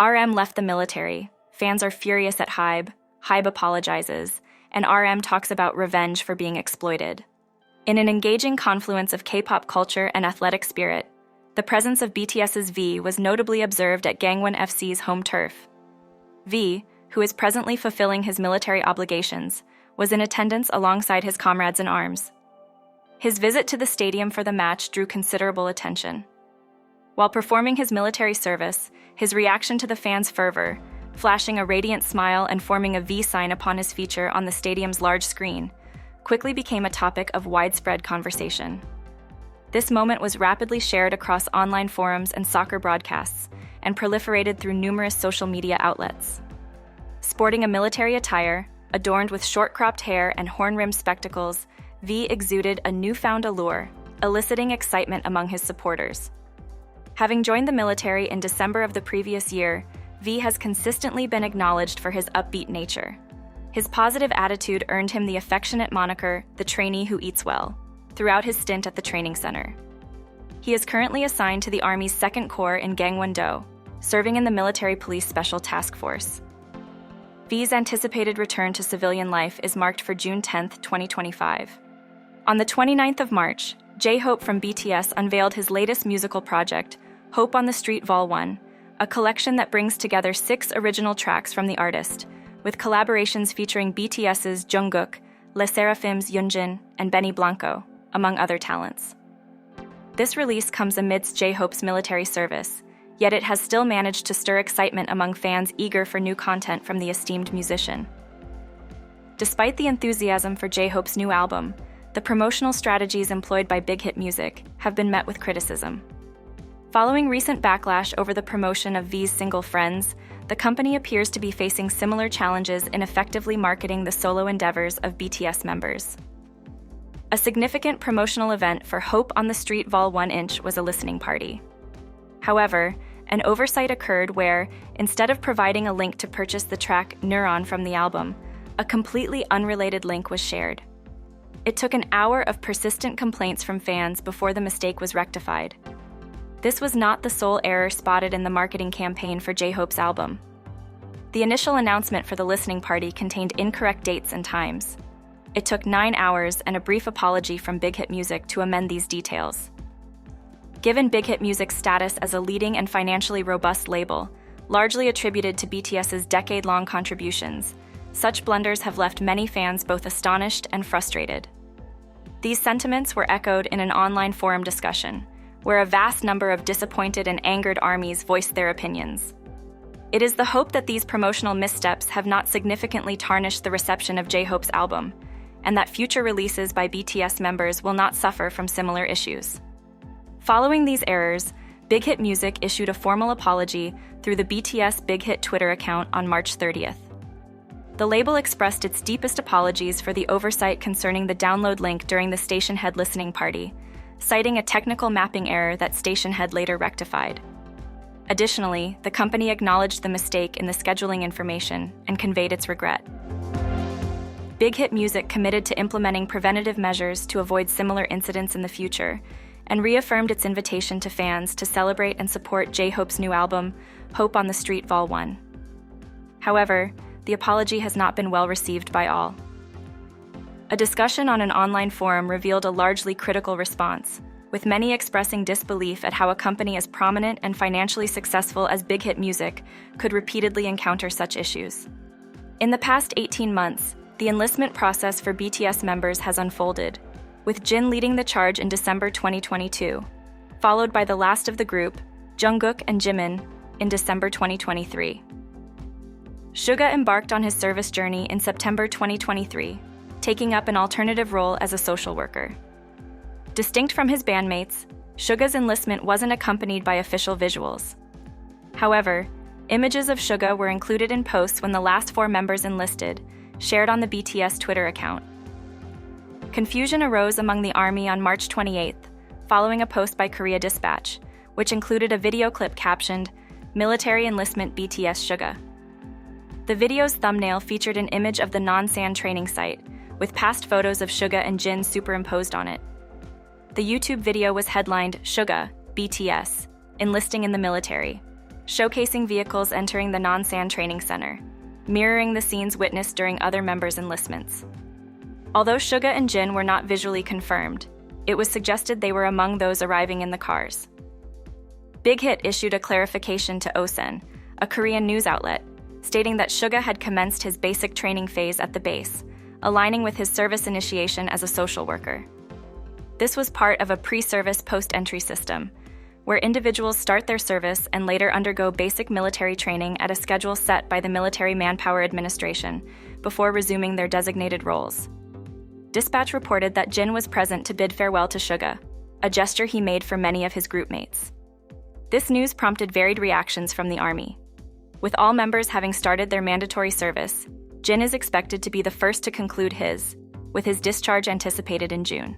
RM left the military. Fans are furious at HYBE. HYBE apologizes, and RM talks about revenge for being exploited. In an engaging confluence of K-pop culture and athletic spirit, the presence of BTS's V was notably observed at Gangwon FC's home turf. V, who is presently fulfilling his military obligations, was in attendance alongside his comrades in arms. His visit to the stadium for the match drew considerable attention. While performing his military service, his reaction to the fans' fervor, flashing a radiant smile and forming a V sign upon his feature on the stadium's large screen, quickly became a topic of widespread conversation. This moment was rapidly shared across online forums and soccer broadcasts, and proliferated through numerous social media outlets. Sporting a military attire, adorned with short-cropped hair and horn-rimmed spectacles, V exuded a newfound allure, eliciting excitement among his supporters. Having joined the military in December of the previous year, V has consistently been acknowledged for his upbeat nature. His positive attitude earned him the affectionate moniker, the trainee who eats well, throughout his stint at the training center. He is currently assigned to the Army's 2nd Corps in Gangwon-do, serving in the Military Police Special Task Force. V's anticipated return to civilian life is marked for June 10, 2025. On the 29th of March, J-Hope from BTS unveiled his latest musical project, Hope on the Street Vol. 1, a collection that brings together 6 original tracks from the artist, with collaborations featuring BTS's Jungkook, LE SSERAFIM's Yoonjin, and Benny Blanco, among other talents. This release comes amidst J-Hope's military service, yet it has still managed to stir excitement among fans eager for new content from the esteemed musician. Despite the enthusiasm for J-Hope's new album, the promotional strategies employed by Big Hit Music have been met with criticism. Following recent backlash over the promotion of V's single Friends, the company appears to be facing similar challenges in effectively marketing the solo endeavors of BTS members. A significant promotional event for Hope on the Street Vol. 1 Inch was a listening party. However, an oversight occurred where, instead of providing a link to purchase the track Neuron from the album, a completely unrelated link was shared. It took an hour of persistent complaints from fans before the mistake was rectified. This was not the sole error spotted in the marketing campaign for J-Hope's album. The initial announcement for the listening party contained incorrect dates and times. It took 9 hours and a brief apology from Big Hit Music to amend these details. Given Big Hit Music's status as a leading and financially robust label, largely attributed to BTS's decade-long contributions, such blunders have left many fans both astonished and frustrated. These sentiments were echoed in an online forum discussion, where a vast number of disappointed and angered ARMYs voiced their opinions. It is the hope that these promotional missteps have not significantly tarnished the reception of J-Hope's album, and that future releases by BTS members will not suffer from similar issues. Following these errors, Big Hit Music issued a formal apology through the BTS Big Hit Twitter account on March 30th. The label expressed its deepest apologies for the oversight concerning the download link during the Stationhead listening party, citing a technical mapping error that Stationhead later rectified. Additionally, the company acknowledged the mistake in the scheduling information and conveyed its regret. Big Hit Music committed to implementing preventative measures to avoid similar incidents in the future, and reaffirmed its invitation to fans to celebrate and support J-Hope's new album, Hope on the Street Vol. 1. However, the apology has not been well received by all. A discussion on an online forum revealed a largely critical response, with many expressing disbelief at how a company as prominent and financially successful as Big Hit Music could repeatedly encounter such issues. In the past 18 months, the enlistment process for BTS members has unfolded, with Jin leading the charge in December 2022, followed by the last of the group, Jungkook and Jimin, in December 2023. Suga embarked on his service journey in September 2023, taking up an alternative role as a social worker. Distinct from his bandmates, Suga's enlistment wasn't accompanied by official visuals. However, images of Suga were included in posts when the last 4 members enlisted, shared on the BTS Twitter account. Confusion arose among the ARMY on March 28th, following a post by Korea Dispatch, which included a video clip captioned, "Military Enlistment BTS Suga." The video's thumbnail featured an image of the Nonsan training site, with past photos of Suga and Jin superimposed on it. The YouTube video was headlined, "Suga, BTS, Enlisting in the Military," showcasing vehicles entering the Nonsan Training Center, mirroring the scenes witnessed during other members' enlistments. Although Suga and Jin were not visually confirmed, it was suggested they were among those arriving in the cars. Big Hit issued a clarification to Osen, a Korean news outlet, stating that Suga had commenced his basic training phase at the base, aligning with his service initiation as a social worker. This was part of a pre-service post-entry system, where individuals start their service and later undergo basic military training at a schedule set by the Military Manpower Administration before resuming their designated roles. Dispatch reported that Jin was present to bid farewell to Suga, a gesture he made for many of his group mates. This news prompted varied reactions from the army. With all members having started their mandatory service, Jin is expected to be the first to conclude his, with his discharge anticipated in June.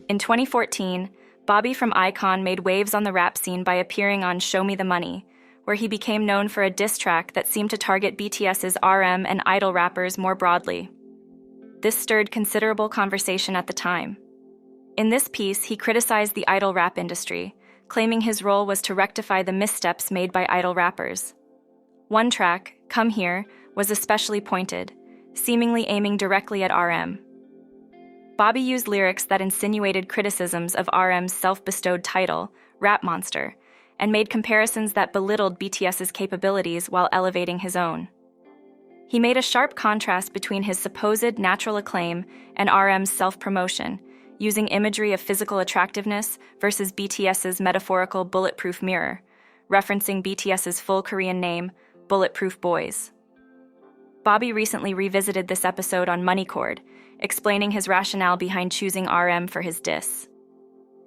In 2014, Bobby from iKON made waves on the rap scene by appearing on Show Me the Money, where he became known for a diss track that seemed to target BTS's RM and idol rappers more broadly. This stirred considerable conversation at the time. In this piece, he criticized the idol rap industry, claiming his role was to rectify the missteps made by idol rappers. One track, Come Here, was especially pointed, seemingly aiming directly at RM. Bobby used lyrics that insinuated criticisms of RM's self-bestowed title, Rap Monster, and made comparisons that belittled BTS's capabilities while elevating his own. He made a sharp contrast between his supposed natural acclaim and RM's self-promotion, using imagery of physical attractiveness versus BTS's metaphorical bulletproof mirror, referencing BTS's full Korean name, Bulletproof Boys. Bobby recently revisited this episode on Money Cord, explaining his rationale behind choosing RM for his diss.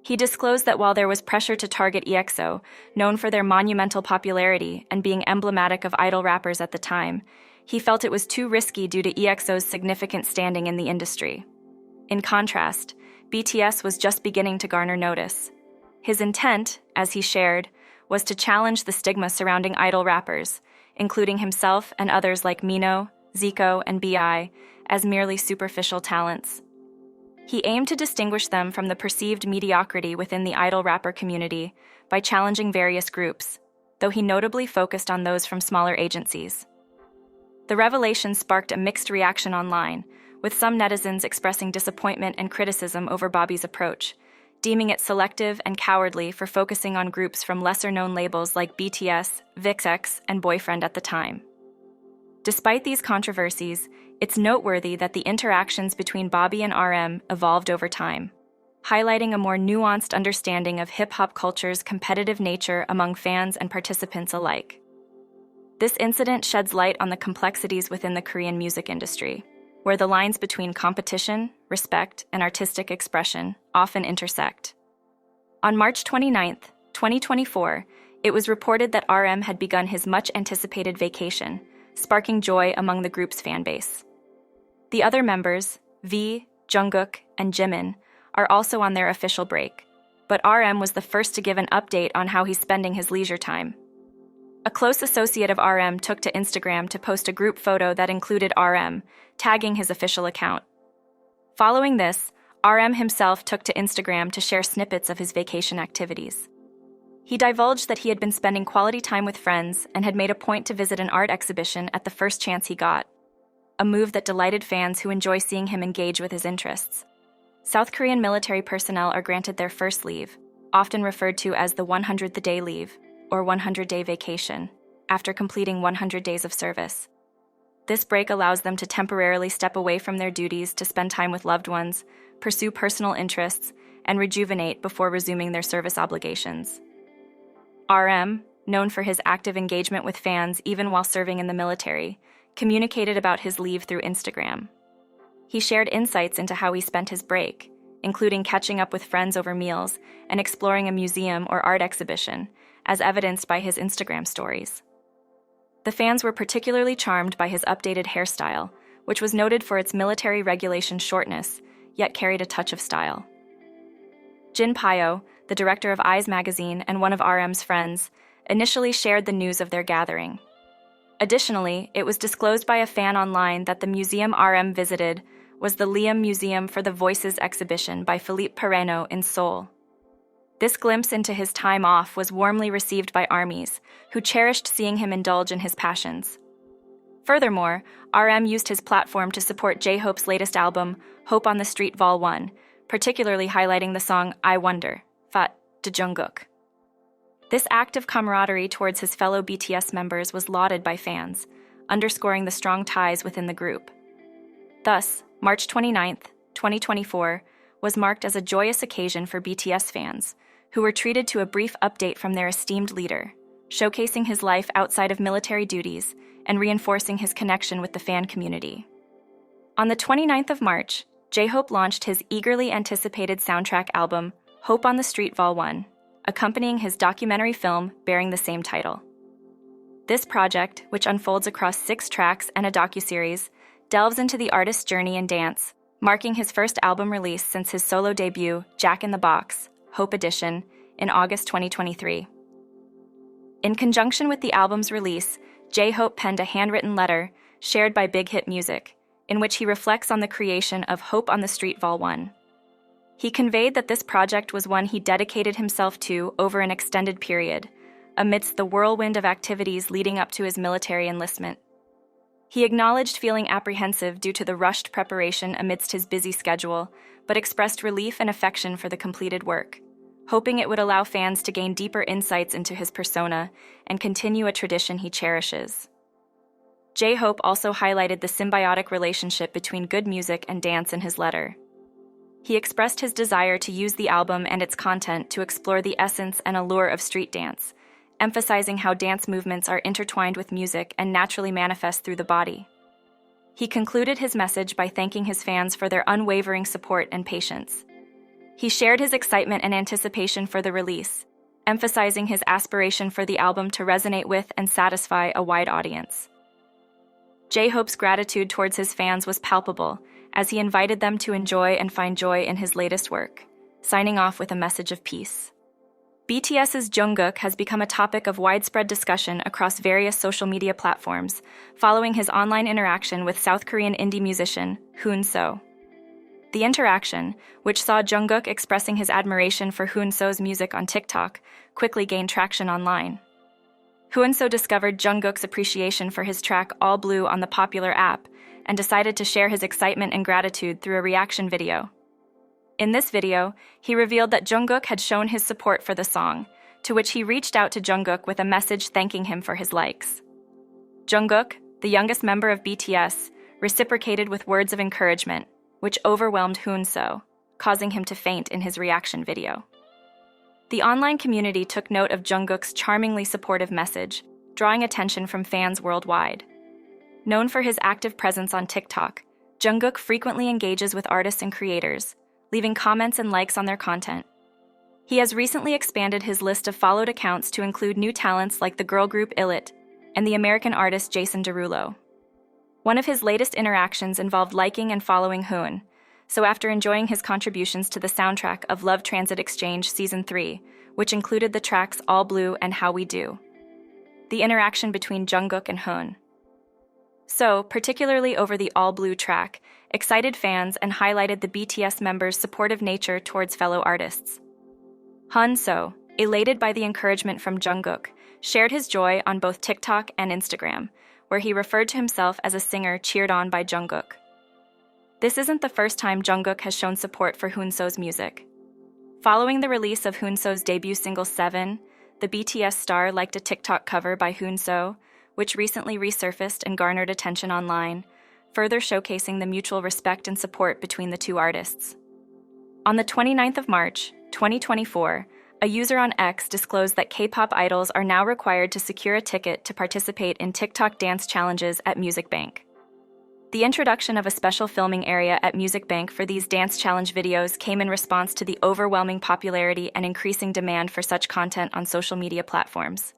He disclosed that while there was pressure to target EXO, known for their monumental popularity and being emblematic of idol rappers at the time, he felt it was too risky due to EXO's significant standing in the industry. In contrast, BTS was just beginning to garner notice. His intent, as he shared, was to challenge the stigma surrounding idol rappers, including himself and others like Mino, Zico, and B.I., as merely superficial talents. He aimed to distinguish them from the perceived mediocrity within the idol rapper community by challenging various groups, though he notably focused on those from smaller agencies. The revelation sparked a mixed reaction online, with some netizens expressing disappointment and criticism over Bobby's approach, deeming it selective and cowardly for focusing on groups from lesser-known labels like BTS, VIXX, and Boyfriend at the time. Despite these controversies, it's noteworthy that the interactions between Bobby and RM evolved over time, highlighting a more nuanced understanding of hip-hop culture's competitive nature among fans and participants alike. This incident sheds light on the complexities within the Korean music industry, where the lines between competition, respect, and artistic expression often intersect. On March 29, 2024, it was reported that RM had begun his much-anticipated vacation, sparking joy among the group's fanbase. The other members, V, Jungkook, and Jimin, are also on their official break, but RM was the first to give an update on how he's spending his leisure time. A close associate of RM took to Instagram to post a group photo that included RM, tagging his official account. Following this, RM himself took to Instagram to share snippets of his vacation activities. He divulged that he had been spending quality time with friends and had made a point to visit an art exhibition at the first chance he got, a move that delighted fans who enjoy seeing him engage with his interests. South Korean military personnel are granted their first leave, often referred to as the 100th day leave, or 100-day vacation, after completing 100 days of service. This break allows them to temporarily step away from their duties to spend time with loved ones, pursue personal interests, and rejuvenate before resuming their service obligations. RM, known for his active engagement with fans even while serving in the military, communicated about his leave through Instagram. He shared insights into how he spent his break, including catching up with friends over meals and exploring a museum or art exhibition, as evidenced by his Instagram stories. The fans were particularly charmed by his updated hairstyle, which was noted for its military regulation shortness, yet carried a touch of style. Jin Pyo, the director of HYBE magazine and one of RM's friends, initially shared the news of their gathering. Additionally, it was disclosed by a fan online that the museum RM visited was the Liam Museum for the Voices exhibition by Philippe Perreno in Seoul. This glimpse into his time off was warmly received by ARMYs, who cherished seeing him indulge in his passions. Furthermore, RM used his platform to support J-Hope's latest album, Hope on the Street Vol. 1, particularly highlighting the song I Wonder, Fat, to Jungkook. This act of camaraderie towards his fellow BTS members was lauded by fans, underscoring the strong ties within the group. Thus, March 29, 2024, was marked as a joyous occasion for BTS fans, who were treated to a brief update from their esteemed leader, showcasing his life outside of military duties and reinforcing his connection with the fan community. On the 29th of March, J-Hope launched his eagerly anticipated soundtrack album, Hope on the Street Vol. 1, accompanying his documentary film bearing the same title. This project, which unfolds across 6 tracks and a docuseries, delves into the artist's journey in dance, marking his first album release since his solo debut, Jack in the Box, Hope Edition, in August 2023. In conjunction with the album's release, J-Hope penned a handwritten letter, shared by Big Hit Music, in which he reflects on the creation of Hope on the Street Vol. 1. He conveyed that this project was one he dedicated himself to over an extended period, amidst the whirlwind of activities leading up to his military enlistment. He acknowledged feeling apprehensive due to the rushed preparation amidst his busy schedule, but expressed relief and affection for the completed work, hoping it would allow fans to gain deeper insights into his persona and continue a tradition he cherishes. J-Hope also highlighted the symbiotic relationship between good music and dance in his letter. He expressed his desire to use the album and its content to explore the essence and allure of street dance, emphasizing how dance movements are intertwined with music and naturally manifest through the body. He concluded his message by thanking his fans for their unwavering support and patience. He shared his excitement and anticipation for the release, emphasizing his aspiration for the album to resonate with and satisfy a wide audience. J-Hope's gratitude towards his fans was palpable, as he invited them to enjoy and find joy in his latest work, signing off with a message of peace. BTS's Jungkook has become a topic of widespread discussion across various social media platforms, following his online interaction with South Korean indie musician Hoon-so. The interaction, which saw Jungkook expressing his admiration for Hoon-so's music on TikTok, quickly gained traction online. Hoon-so discovered Jungkook's appreciation for his track All Blue on the popular app and decided to share his excitement and gratitude through a reaction video. In this video, he revealed that Jungkook had shown his support for the song, to which he reached out to Jungkook with a message thanking him for his likes. Jungkook, the youngest member of BTS, reciprocated with words of encouragement, which overwhelmed Hoon-so, causing him to faint in his reaction video. The online community took note of Jungkook's charmingly supportive message, drawing attention from fans worldwide. Known for his active presence on TikTok, Jungkook frequently engages with artists and creators, leaving comments and likes on their content. He has recently expanded his list of followed accounts to include new talents like the girl group Illit and the American artist Jason Derulo. One of his latest interactions involved liking and following Hoon, so after enjoying his contributions to the soundtrack of Love Transit Exchange Season 3, which included the tracks All Blue and How We Do, the interaction between Jungkook and Hoon. So, particularly over the All Blue track, excited fans and highlighted the BTS members' supportive nature towards fellow artists. Hoon-so, elated by the encouragement from Jungkook, shared his joy on both TikTok and Instagram, where he referred to himself as a singer cheered on by Jungkook. This isn't the first time Jungkook has shown support for Hoon-so's music. Following the release of Hoon-so's debut single 7, the BTS star liked a TikTok cover by Hoon-so, which recently resurfaced and garnered attention online, further showcasing the mutual respect and support between the two artists. On the 29th of March, 2024, a user on X disclosed that K-pop idols are now required to secure a ticket to participate in TikTok dance challenges at Music Bank. The introduction of a special filming area at Music Bank for these dance challenge videos came in response to the overwhelming popularity and increasing demand for such content on social media platforms.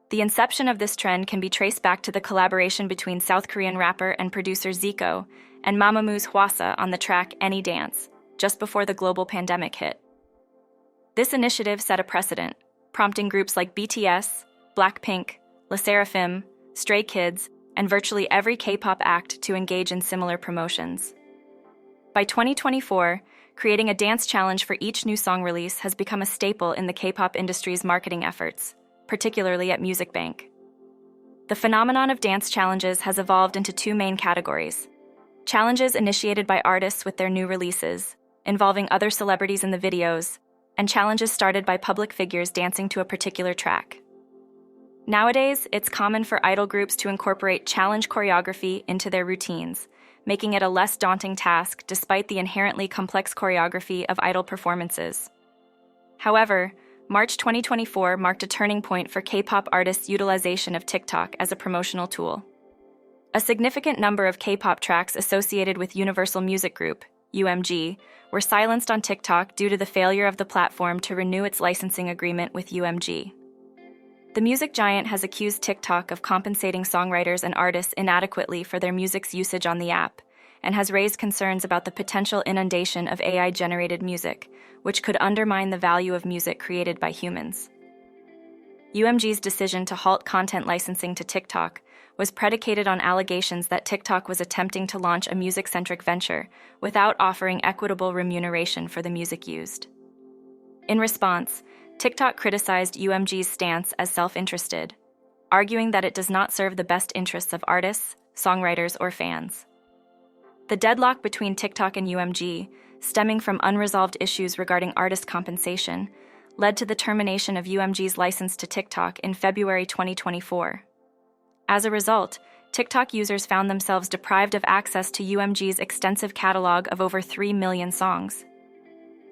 The inception of this trend can be traced back to the collaboration between South Korean rapper and producer Zico and Mamamoo's Hwasa on the track Any Dance, just before the global pandemic hit. This initiative set a precedent, prompting groups like BTS, Blackpink, LE SSERAFIM, Stray Kids, and virtually every K-pop act to engage in similar promotions. By 2024, Creating a dance challenge for each new song release has become a staple in the K-pop industry's marketing efforts, particularly at Music Bank. The phenomenon of dance challenges has evolved into two main categories: challenges initiated by artists with their new releases, involving other celebrities in the videos, and challenges started by public figures dancing to a particular track. Nowadays, it's common for idol groups to incorporate challenge choreography into their routines, making it a less daunting task despite the inherently complex choreography of idol performances. However, March 2024 marked a turning point for K-pop artists' utilization of TikTok as a promotional tool. A significant number of K-pop tracks associated with Universal Music Group, UMG, were silenced on TikTok due to the failure of the platform to renew its licensing agreement with UMG. The music giant has accused TikTok of compensating songwriters and artists inadequately for their music's usage on the app, and has raised concerns about the potential inundation of AI-generated music, which could undermine the value of music created by humans. UMG's decision to halt content licensing to TikTok was predicated on allegations that TikTok was attempting to launch a music-centric venture without offering equitable remuneration for the music used. In response, TikTok criticized UMG's stance as self-interested, arguing that it does not serve the best interests of artists, songwriters, or fans. The deadlock between TikTok and UMG, stemming from unresolved issues regarding artist compensation, led to the termination of UMG's license to TikTok in February 2024. As a result, TikTok users found themselves deprived of access to UMG's extensive catalog of over 3 million songs.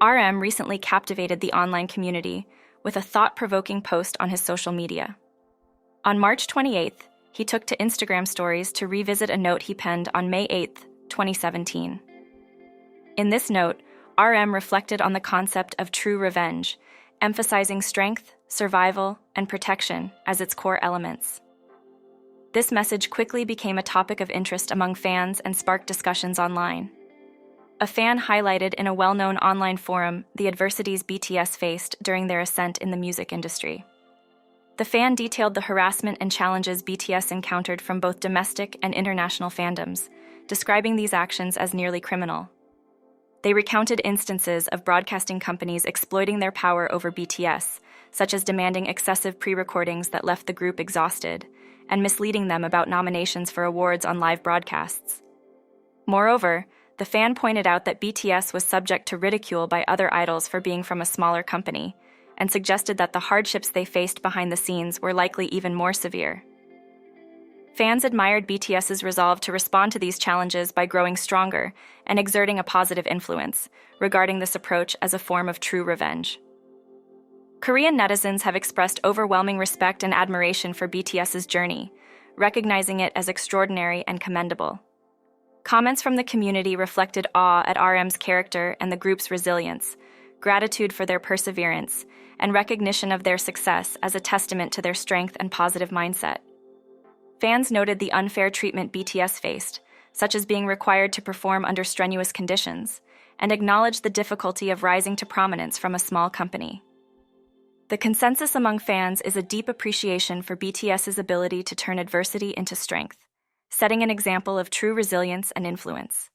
RM recently captivated the online community with a thought-provoking post on his social media. On March 28th, he took to Instagram stories to revisit a note he penned on May 8th, 2017. In this note, RM reflected on the concept of true revenge, emphasizing strength, survival, and protection as its core elements. This message quickly became a topic of interest among fans and sparked discussions online. A fan highlighted in a well-known online forum the adversities BTS faced during their ascent in the music industry. The fan detailed the harassment and challenges BTS encountered from both domestic and international fandoms, describing these actions as nearly criminal. They recounted instances of broadcasting companies exploiting their power over BTS, such as demanding excessive pre-recordings that left the group exhausted, and misleading them about nominations for awards on live broadcasts. Moreover, the fan pointed out that BTS was subject to ridicule by other idols for being from a smaller company, and suggested that the hardships they faced behind the scenes were likely even more severe. Fans admired BTS's resolve to respond to these challenges by growing stronger and exerting a positive influence, regarding this approach as a form of true revenge. Korean netizens have expressed overwhelming respect and admiration for BTS's journey, recognizing it as extraordinary and commendable. Comments from the community reflected awe at RM's character and the group's resilience, gratitude for their perseverance, and recognition of their success as a testament to their strength and positive mindset. Fans noted the unfair treatment BTS faced, such as being required to perform under strenuous conditions, and acknowledged the difficulty of rising to prominence from a small company. The consensus among fans is a deep appreciation for BTS's ability to turn adversity into strength, setting an example of true resilience and influence.